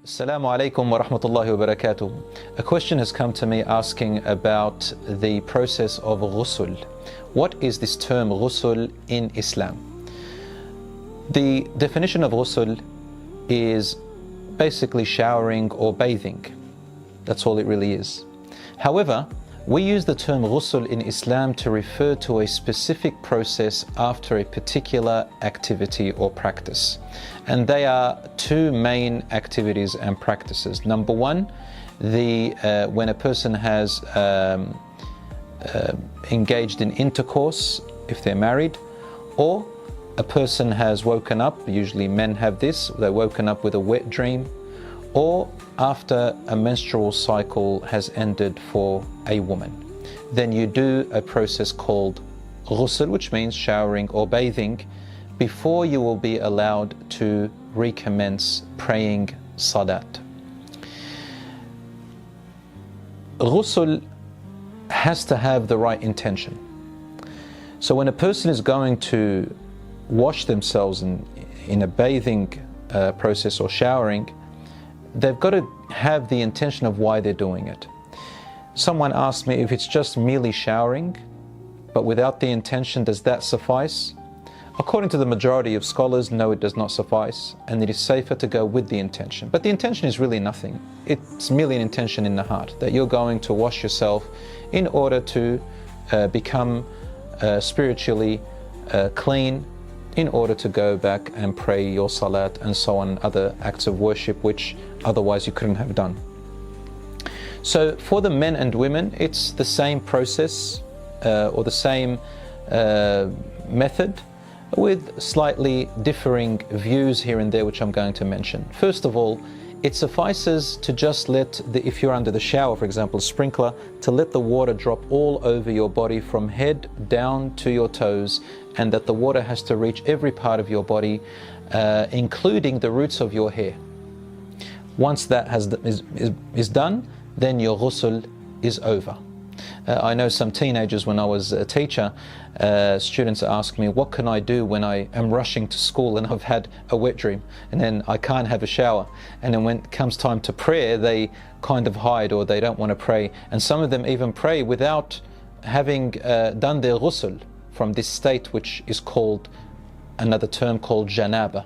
Assalamu alaikum wa rahmatullahi wa barakatuh. A question has come to me asking about the process of ghusl. What is this term ghusl in Islam? The definition of ghusl is basically showering or bathing. That's all it really is. However, we use the term ghusl in Islam to refer to a specific process after a particular activity or practice. And they are two main activities and practices. Number one, when a person has engaged in intercourse, if they're married, or a person has woken up, usually men have this, they're woken up with a wet dream, or after a menstrual cycle has ended for a woman. Then you do a process called ghusl, which means showering or bathing, before you will be allowed to recommence praying salat. Ghusl has to have the right intention. So when a person is going to wash themselves in a bathing process or showering, they've got to have the intention of why they're doing it. Someone asked me, if it's just merely showering, but without the intention, does that suffice? According to the majority of scholars, no, it does not suffice, and it is safer to go with the intention. But the intention is really nothing. It's merely an intention in the heart, that you're going to wash yourself in order to become spiritually clean, in order to go back and pray your salat and so on, other acts of worship which otherwise you couldn't have done. So for the men and women, it's the same process or the same method, with slightly differing views here and there, which I'm going to mention. First of all, it suffices to just let if you're under the shower, for example, a sprinkler, to let the water drop all over your body from head down to your toes, and that the water has to reach every part of your body, including the roots of your hair. Once that is done, then your ghusl is over. I know some teenagers, when I was a teacher, students ask me, what can I do when I am rushing to school and I've had a wet dream and then I can't have a shower? And then when it comes time to prayer, they kind of hide, or they don't want to pray. And some of them even pray without having done their ghusl from this state, which is called, another term called janabah.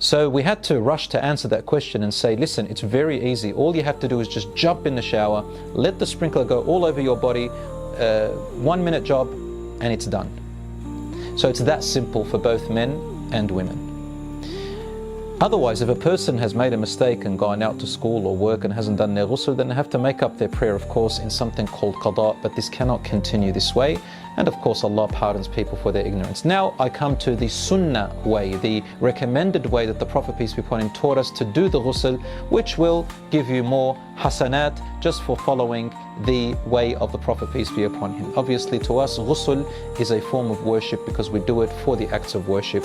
So we had to rush to answer that question and say, listen, it's very easy. All you have to do is just jump in the shower, let the sprinkler go all over your body, 1 minute job, and it's done. So it's that simple for both men and women. Otherwise, if a person has made a mistake and gone out to school or work and hasn't done their ghusl, then they have to make up their prayer, of course, in something called qada, but this cannot continue this way. And of course, Allah pardons people for their ignorance. Now I come to the Sunnah way, the recommended way that the Prophet, peace be upon him, taught us to do the ghusl, which will give you more hasanat just for following the way of the Prophet, peace be upon him. Obviously, to us, ghusl is a form of worship because we do it for the acts of worship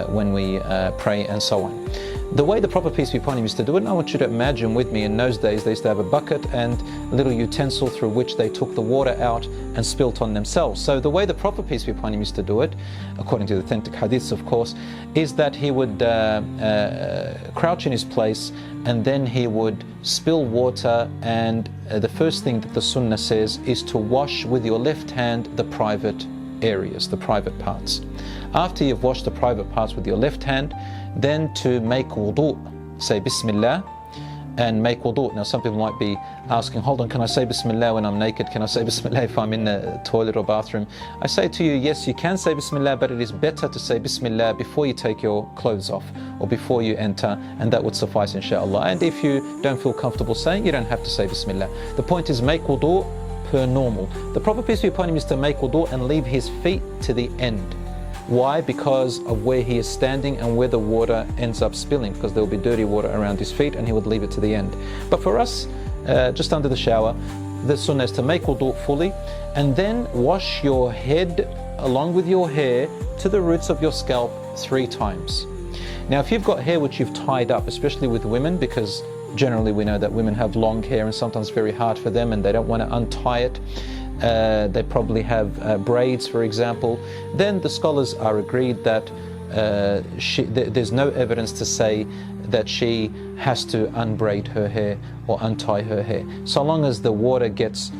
when we pray and so on. The way the Prophet, peace be upon him, used to do it, and I want you to imagine with me, in those days they used to have a bucket and a little utensil through which they took the water out and spilt on themselves. So the way the Prophet, peace be upon him, used to do it, according to the authentic hadiths of course, is that he would crouch in his place, and then he would spill water, and the first thing that the Sunnah says is to wash with your left hand the private areas, the private parts. After you've washed the private parts with your left hand, then to make wudu, say Bismillah and make wudu. Now some people might be asking, hold on, can I say Bismillah when I'm naked? Can I say Bismillah if I'm in the toilet or bathroom? I say to you, yes, you can say Bismillah, but it is better to say Bismillah before you take your clothes off or before you enter, and that would suffice, inshallah. And if you don't feel comfortable saying, you don't have to say Bismillah. The point is, make wudu per normal. The Prophet, peace be upon him, is to make wudu and leave his feet to the end. Why? Because of where he is standing and where the water ends up spilling, because there will be dirty water around his feet, and he would leave it to the end. But for us, just under the shower, the sunnah is to make wudu fully, and then wash your head along with your hair to the roots of your scalp 3 times. Now if you've got hair which you've tied up, especially with women, because generally we know that women have long hair and sometimes very hard for them and they don't want to untie it, they probably have braids, for example, then the scholars are agreed that there's no evidence to say that she has to unbraid her hair or untie her hair. So long as the water gets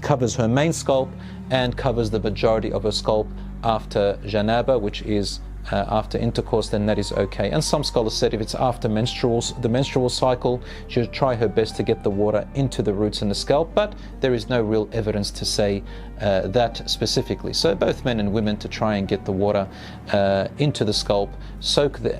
covers her main scalp and covers the majority of her scalp after janabah, which is after intercourse, then that is okay. And some scholars said if it's after the menstrual cycle, she should try her best to get the water into the roots and the scalp, but there is no real evidence to say that specifically. So both men and women to try and get the water into the scalp,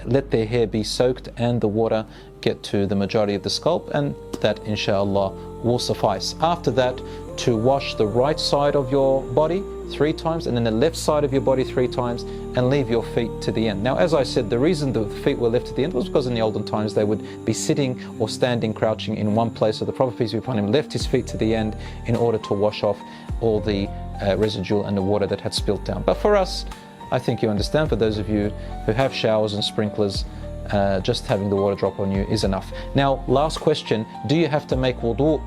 let their hair be soaked and the water get to the majority of the scalp, and that inshallah will suffice. After that, to wash the right side of your body 3 times and then the left side of your body 3 times, and leave your feet to the end. Now, as I said, the reason the feet were left to the end was because in the olden times they would be sitting or standing, crouching in one place. So the Prophet, peace be upon him, left his feet to the end in order to wash off all the residual and the water that had spilt down. But for us, I think you understand, for those of you who have showers and sprinklers, just having the water drop on you is enough. Now, last question, do you have to make wudu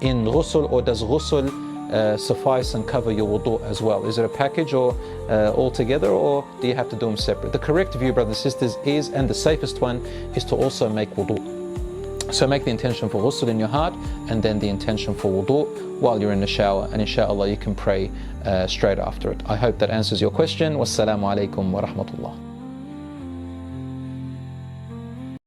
in ghusl, or does ghusl suffice and cover your wudu as well? Is it a package or all together, or do you have to do them separate? The correct view, brothers and sisters, is, and the safest one, is to also make wudu. So make the intention for ghusl in your heart and then the intention for wudu while you're in the shower, and inshallah you can pray straight after it. I hope that answers your question. Wassalamu alaikum wa rahmatullah.